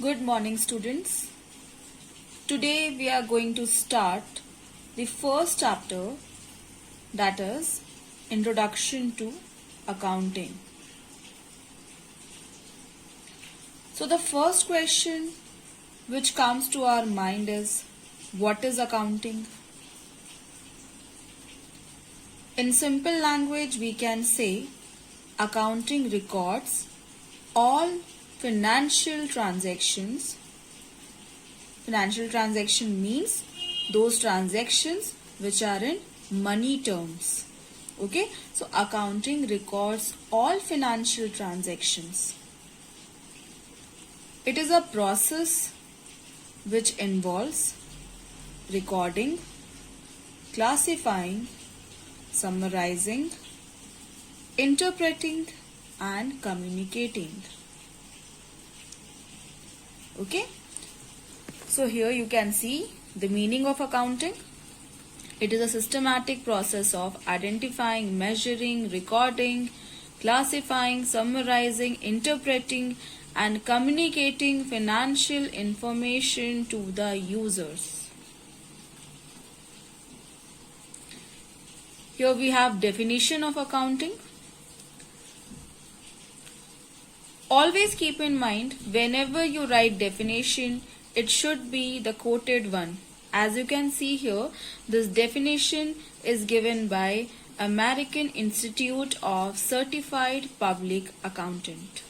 Good morning, students. Today we are going to start the first chapter, that is Introduction to Accounting. So the first question which comes to our mind is, what is accounting? In simple language we can say accounting records all financial transactions. Financial transaction means those transactions which are in money terms. Okay, so accounting records all financial transactions. It is a process which involves recording, classifying, summarizing, interpreting and communicating. Okay, so here you can see the meaning of accounting. It is a systematic process of identifying, measuring, recording, classifying, summarizing, interpreting and communicating financial information to the users. Here we have definition of accounting. Always keep in mind, whenever you write definition, it should be the quoted one. As you can see here, this definition is given by American Institute of Certified Public Accountant.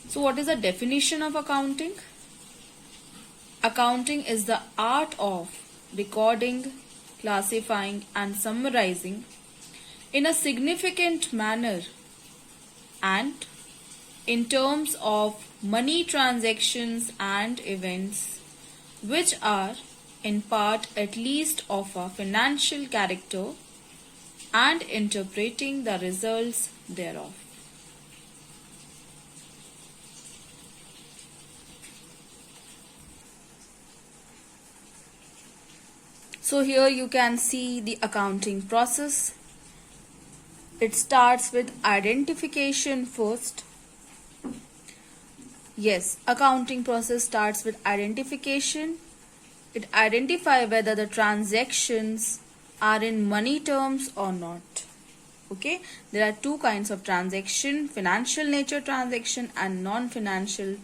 So what is the definition of accounting? Accounting is the art of recording, classifying and summarizing in a significant manner and in terms of money transactions and events which are in part at least of a financial character and interpreting the results thereof. So here you can see the accounting process. It starts with identification first. Yes, accounting process starts with identification. It identifies whether the transactions are in money terms or not. Okay, there are two kinds of transaction, financial nature transaction and non-financial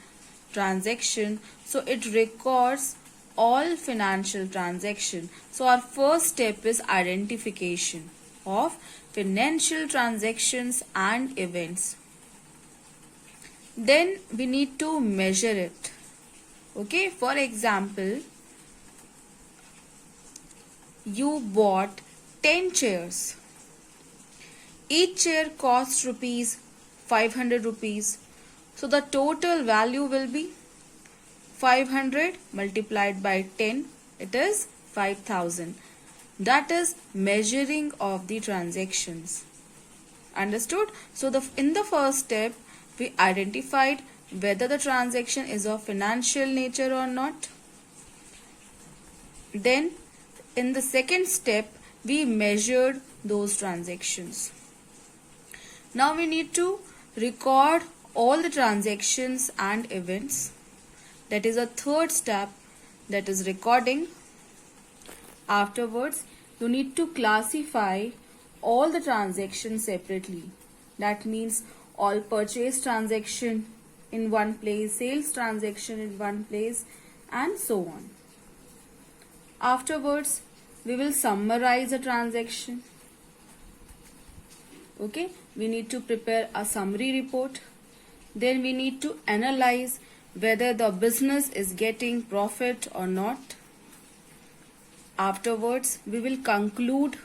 transaction. So it records all financial transaction. So our first step is identification of financial transactions and events. Then we need to measure it. Okay, for example, you bought 10 chairs. Each chair costs rupees 500 rupees. So the total value will be 500 multiplied by 10. It is 5000. That is measuring of the transactions. Understood? So in the first step, we identified whether the transaction is of financial nature or not. Then in the second step, we measured those transactions. Now we need to record all the transactions and events. That is a third step, that is recording. Afterwards, you need to classify all the transactions separately. That means all purchase transaction in one place, sales transaction in one place and so on. Afterwards, we will summarize a transaction. Okay, we need to prepare a summary report. Then we need to analyze whether the business is getting profit or not. Afterwards, we will conclude,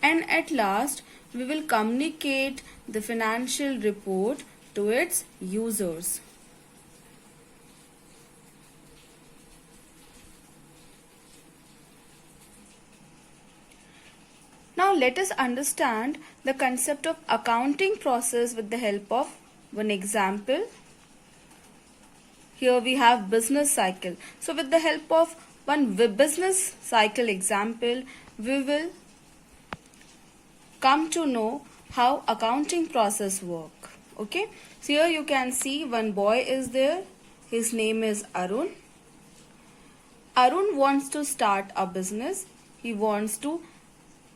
and at last we will communicate the financial report to its users. Now let us understand the concept of accounting process with the help of one example. Here we have business cycle. So with the help of one business cycle example, we will come to know how accounting process work. Okay, so here you can see one boy is there. His name is Arun. Arun wants to start a business. He wants to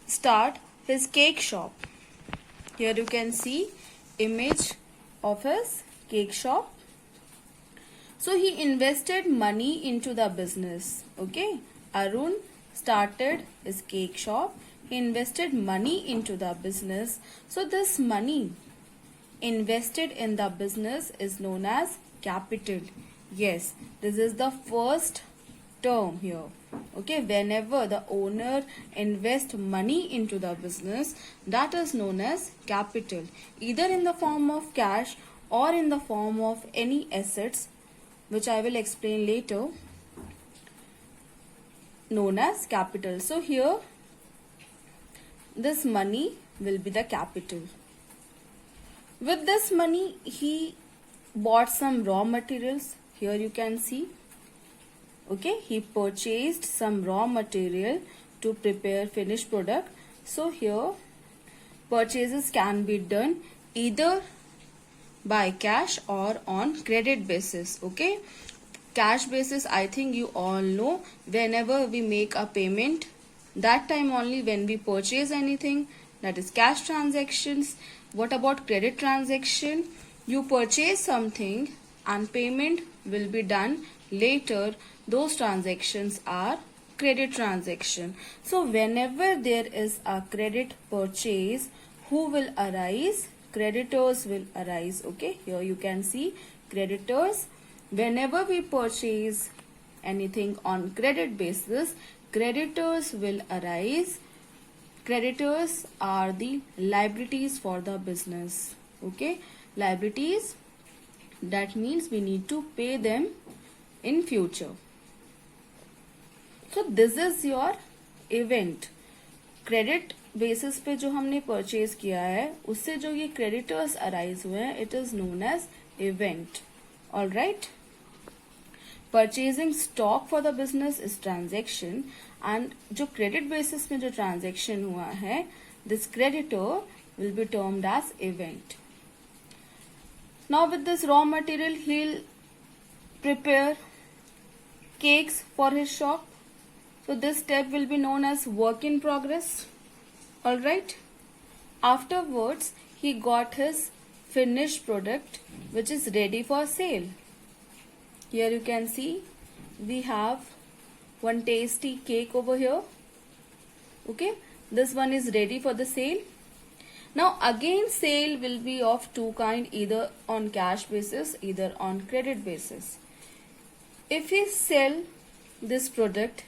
start his cake shop. Here you can see image of his cake shop. So he invested money into the business. Okay, Arun started his cake shop. He invested money into the business. So this money invested in the business is known as capital. Yes, this is the first term here. Okay, whenever the owner invests money into the business, that is known as capital, either in the form of cash or in the form of any assets, which I will explain later, known as capital. So here this money will be the capital. With this money he bought some raw materials. Here you can see. Okay, he purchased some raw material to prepare finished product. So here purchases can be done either by cash or on credit basis. Okay, cash basis, I think you all know, whenever we make a payment, that time only when we purchase anything, that is cash transactions. What about credit transaction? You purchase something and payment will be done later. Those transactions are credit transaction. So whenever there is a credit purchase, who will arise? Creditors will arise. Okay, here you can see creditors. Whenever we purchase anything on credit basis, creditors will arise. Creditors are the liabilities for the business. Okay, liabilities, that means we need to pay them in future. So this is your event. Credit basis पे जो हमने purchase किया है, उससे जो ये creditors arise हुए हैं, it is known as event. All right. Purchasing stock for the business is transaction, and जो क्रेडिट बेसिस में जो ट्रांजेक्शन हुआ है, this creditor will be termed as event. Now with this raw material he will prepare cakes for his shop. So this step will be known as work in progress. All right. Afterwards, he got his finished product, which is ready for sale. Here you can see we have one tasty cake over here. Okay, this one is ready for the sale. Now again, sale will be of two kind, either on cash basis, either on credit basis. If we sell this product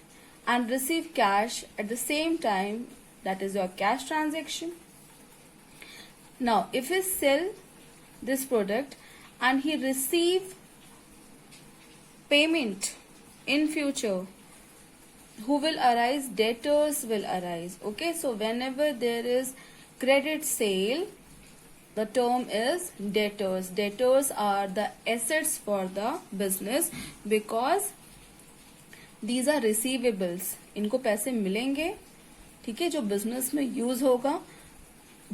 and receive cash at the same time, that is your cash transaction. Now if we sell this product and he receive payment in future, who will arise? Debtors will arise. Okay, so whenever there is credit sale, the term is debtors. Debtors are the assets for the business because these are receivables. इनको पैसे मिलेंगे, ठीक है, जो business में use होगा.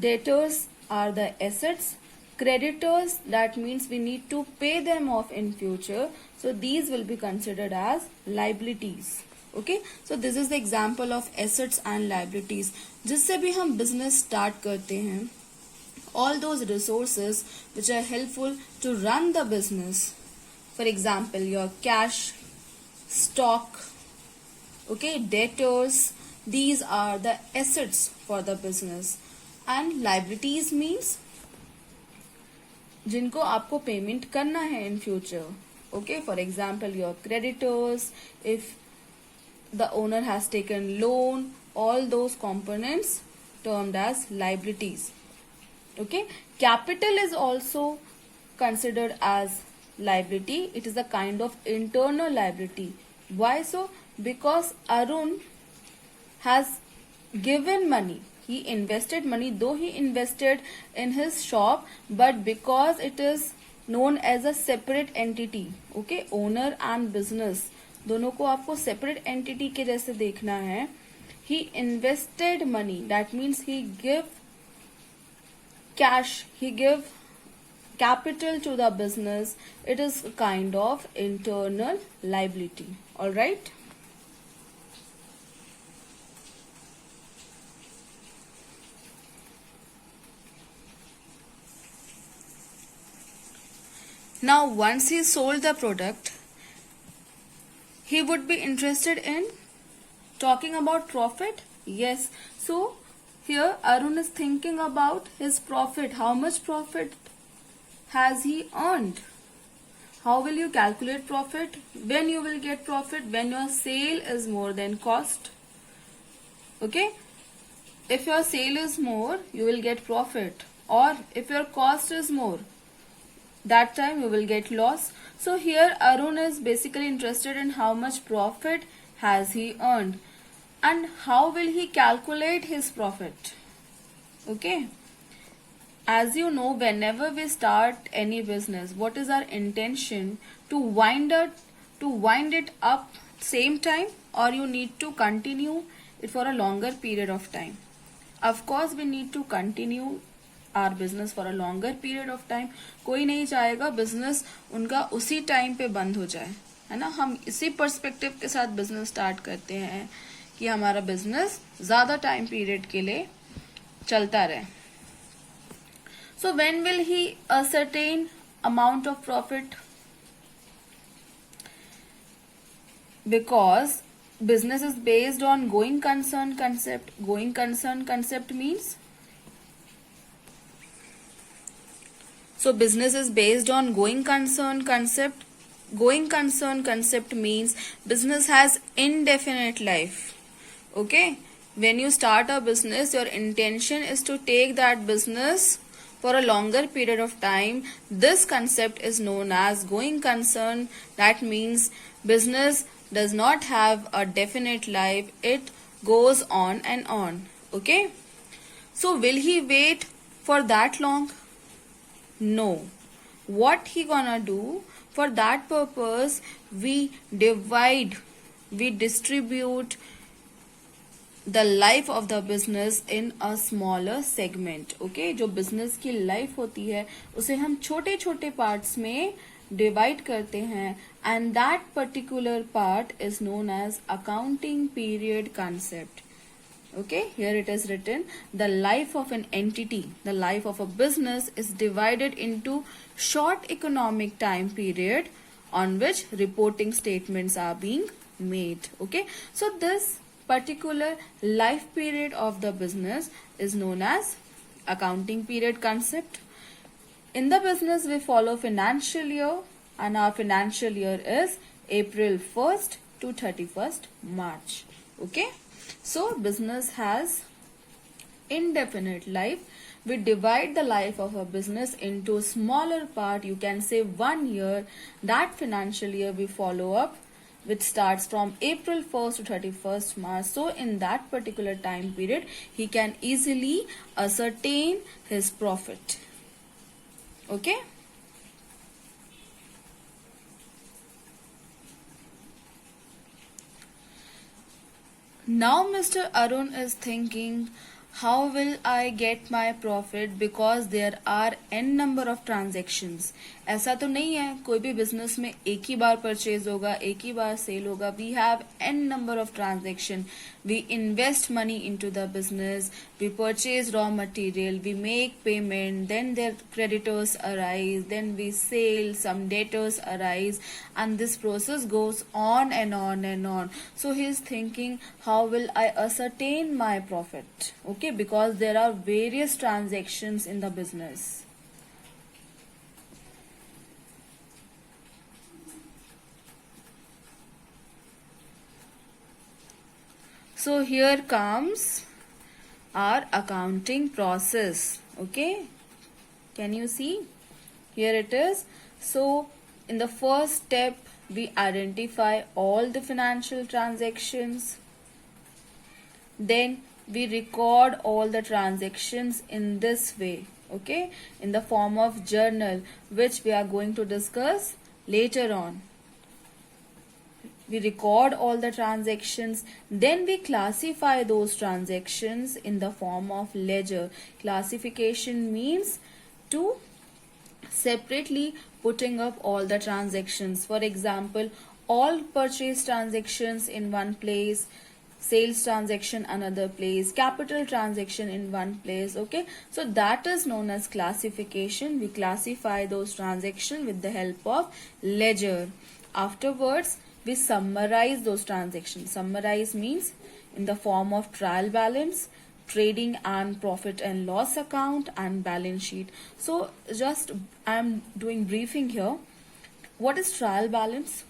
Debtors are the assets. Creditors, that means we need to pay them off in future. So these will be considered as liabilities. Okay, so this is the example of assets and liabilities. जिससे भी हम business start करते हैं, all those resources which are helpful to run the business. For example, your cash, stock, okay, debtors, these are the assets for the business. And liabilities means जिनको आपको payment करना है in future. Okay, for example, your creditors, if the owner has taken loan, all those components termed as liabilities. Okay, capital is also considered as liability. It is a kind of internal liability. Why so? Because Arun has given money. He invested money, though he invested in his shop, but because it is known as a separate entity. Okay, owner and business दोनों को आपको separate entity के जैसे देखना है. He invested money. That means he give cash, he give capital to the business. It is a kind of internal liability. All right. Now, once he sold the product, he would be interested in talking about profit. Yes. So, here Arun is thinking about his profit. How much profit has he earned? How will you calculate profit? When you will get profit? When your sale is more than cost. Okay. If your sale is more, you will get profit. Or if your cost is more, that time you will get loss. So here Arun is basically interested in how much profit has he earned and how will he calculate his profit. Okay. As you know, whenever we start any business, what is our intention? To wind it up same time, or you need to continue it for a longer period of time? Of course we need to continue our business for a longer period of time. कोई नहीं चाहेगा business उनका उसी time पे बंद हो जाए, है ना. हम इसी पर्सपेक्टिव के साथ बिजनेस स्टार्ट करते हैं कि हमारा बिजनेस ज्यादा टाइम पीरियड के लिए चलता रहे. So when will he ascertain amount of profit? Because business is based on going concern concept. Going concern concept means, so business is based on going concern concept. Going concern concept means business has indefinite life. Okay. When you start a business, your intention is to take that business for a longer period of time. This concept is known as going concern. That means business does not have a definite life. It goes on and on. Okay. So will he wait for that long? No. What he gonna do? For that purpose, we distribute the life of the business in a smaller segment. Okay, जो business की life होती है उसे हम छोटे छोटे parts में divide करते हैं, and that particular part is known as accounting period concept. Okay, here it is written, the life of an entity, the life of a business is divided into short economic time period on which reporting statements are being made. Okay, so this particular life period of the business is known as accounting period concept. In the business we follow financial year, and our financial year is April 1st to 31st March. Okay, so business has indefinite life. We divide the life of a business into smaller part. You can say 1 year. That financial year we follow up, which starts from April 1st to 31st March. So in that particular time period, he can easily ascertain his profit. Okay. Now Mr. Arun is thinking, how will I get my profit? Because there are n number of transactions. ऐसा तो नहीं है कोई भी business में एक ही बार purchase होगा, एक ही बार सेल होगा. We have n number of transaction. We invest money into the business. We purchase raw material. We make payment. Then their creditors arise. Then we sell. Some debtors arise, and this process goes on and on and on. So he is thinking, how will I ascertain my profit? Okay, because there are various transactions in the business. So here comes our accounting process. Okay, can you see? Here it is. So in the first step, we identify all the financial transactions. Then we record all the transactions in this way. Okay, in the form of journal, which we are going to discuss later on. We record all the transactions, then we classify those transactions in the form of ledger. Classification means to separately putting up all the transactions. For example, all purchase transactions in one place, sales transaction another place, capital transaction in one place. Okay, so that is known as classification. We classify those transactions with the help of ledger. Afterwards, we summarize those transactions. Summarize means in the form of trial balance, trading and profit and loss account, and balance sheet. So just I am doing briefing here. What is trial balance?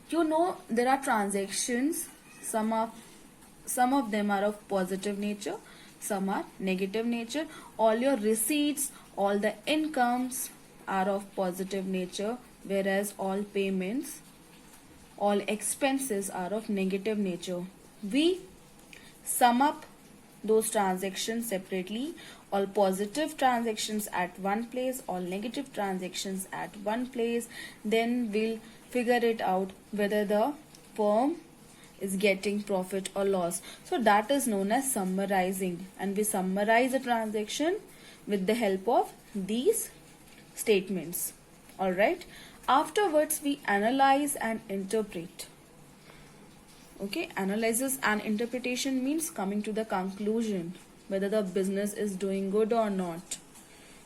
You know, there are transactions, some of them are of positive nature, some are negative nature. All your receipts, all the incomes are of positive nature, whereas all payments, all expenses are of negative nature. We sum up those transactions separately, all positive transactions at one place, all negative transactions at one place. Then we'll figure it out whether the firm is getting profit or loss. So that is known as summarizing, and we summarize a transaction with the help of these statements. All right. Afterwards, we analyze and interpret. Okay, analysis and interpretation means coming to the conclusion whether the business is doing good or not.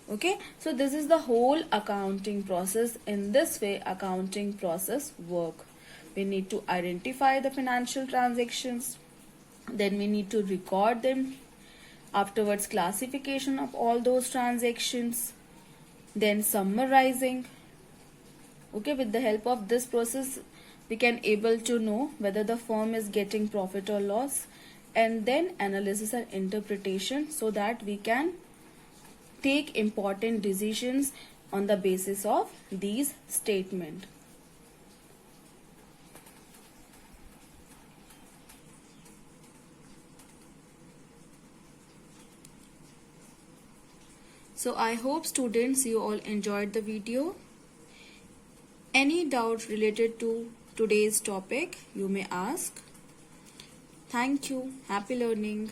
Okay, so this is the whole accounting process. In this way, accounting process work. We need to identify the financial transactions, then we need to record them. Afterwards, classification of all those transactions, then summarizing. Okay, with the help of this process, we can able to know whether the firm is getting profit or loss, and then analysis and interpretation, so that we can take important decisions on the basis of these statements. So I hope students you all enjoyed the video. Any doubt related to today's topic you may ask. Thank you. Happy learning.